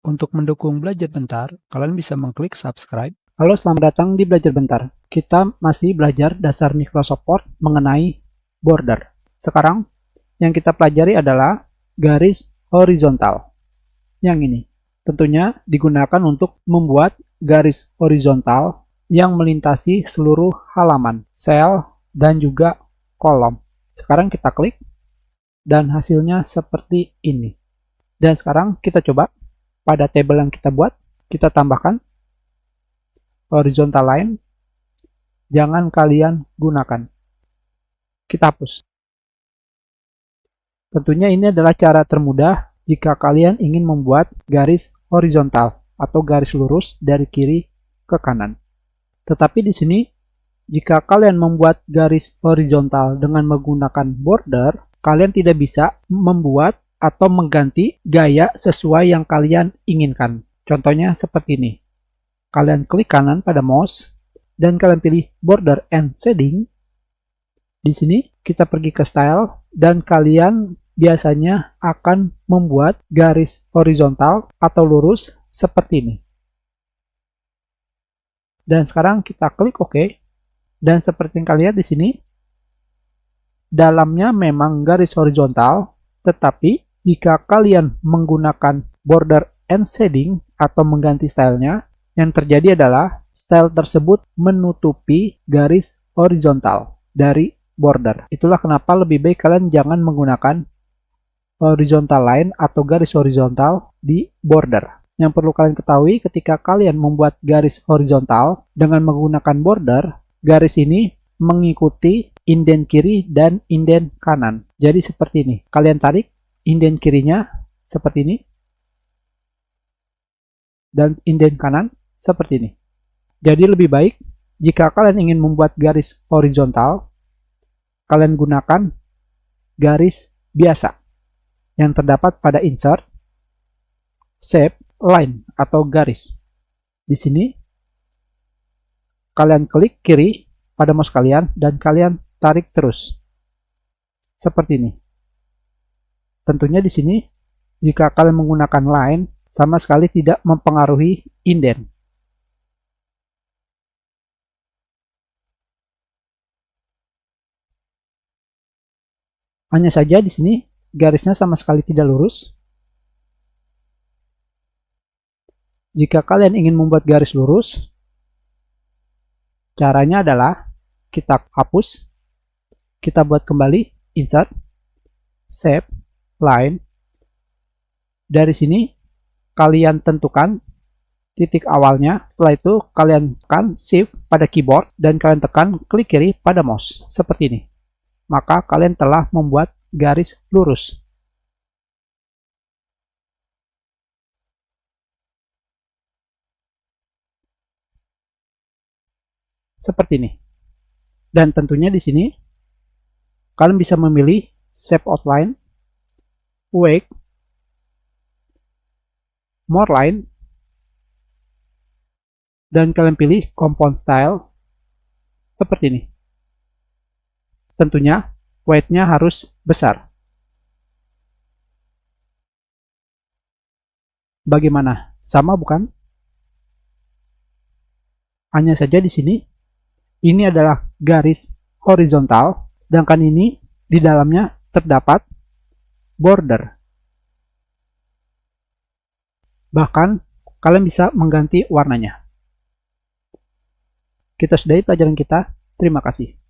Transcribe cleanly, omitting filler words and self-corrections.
Untuk mendukung Belajar Bentar, kalian bisa mengklik subscribe. Halo, selamat datang di Belajar Bentar. Kita masih belajar dasar Microsoft Word mengenai border. Sekarang, yang kita pelajari adalah garis horizontal. Yang ini tentunya digunakan untuk membuat garis horizontal yang melintasi seluruh halaman, sel, dan juga kolom. Sekarang kita klik, dan hasilnya seperti ini. Dan sekarang kita coba. Pada tabel yang kita buat, kita tambahkan horizontal line. Jangan kalian gunakan. Kita hapus. Tentunya ini adalah cara termudah jika kalian ingin membuat garis horizontal atau garis lurus dari kiri ke kanan. Tetapi di sini, jika kalian membuat garis horizontal dengan menggunakan border, kalian tidak bisa membuat atau mengganti gaya sesuai yang kalian inginkan. Contohnya seperti ini. Kalian klik kanan pada mouse dan kalian pilih border and shading. Di sini kita pergi ke style dan kalian biasanya akan membuat garis horizontal atau lurus seperti ini. Dan sekarang kita klik OK. Dan seperti yang kalian lihat di sini, dalamnya memang garis horizontal, tetapi jika kalian menggunakan border and shading atau mengganti stylenya, yang terjadi adalah style tersebut menutupi garis horizontal dari border. Itulah kenapa lebih baik kalian jangan menggunakan horizontal line atau garis horizontal di border. Yang perlu kalian ketahui ketika kalian membuat garis horizontal dengan menggunakan border, garis ini mengikuti indent kiri dan indent kanan. Jadi seperti ini. Kalian tarik indent kirinya seperti ini, dan indent kanan seperti ini. Jadi lebih baik jika kalian ingin membuat garis horizontal, kalian gunakan garis biasa yang terdapat pada insert, shape, line atau garis. Di sini kalian klik kiri pada mouse kalian dan kalian tarik terus seperti ini. Tentunya di sini, jika kalian menggunakan line, sama sekali tidak mempengaruhi indent. Hanya saja di sini, garisnya sama sekali tidak lurus. Jika kalian ingin membuat garis lurus, caranya adalah kita hapus, kita buat kembali, insert, shape, line. Dari sini kalian tentukan titik awalnya. Setelah itu kalian tekan shift pada keyboard dan kalian tekan klik kiri pada mouse seperti ini. Maka kalian telah membuat garis lurus. Seperti ini. Dan tentunya di sini kalian bisa memilih shape outline, wake, more line, dan kalian pilih compound style seperti ini. Tentunya weight-nya harus besar. Bagaimana? Sama bukan? Hanya saja di sini ini adalah garis horizontal, sedangkan ini di dalamnya terdapat border. Bahkan kalian bisa mengganti warnanya. Kita sudahi pelajaran kita. Terima kasih.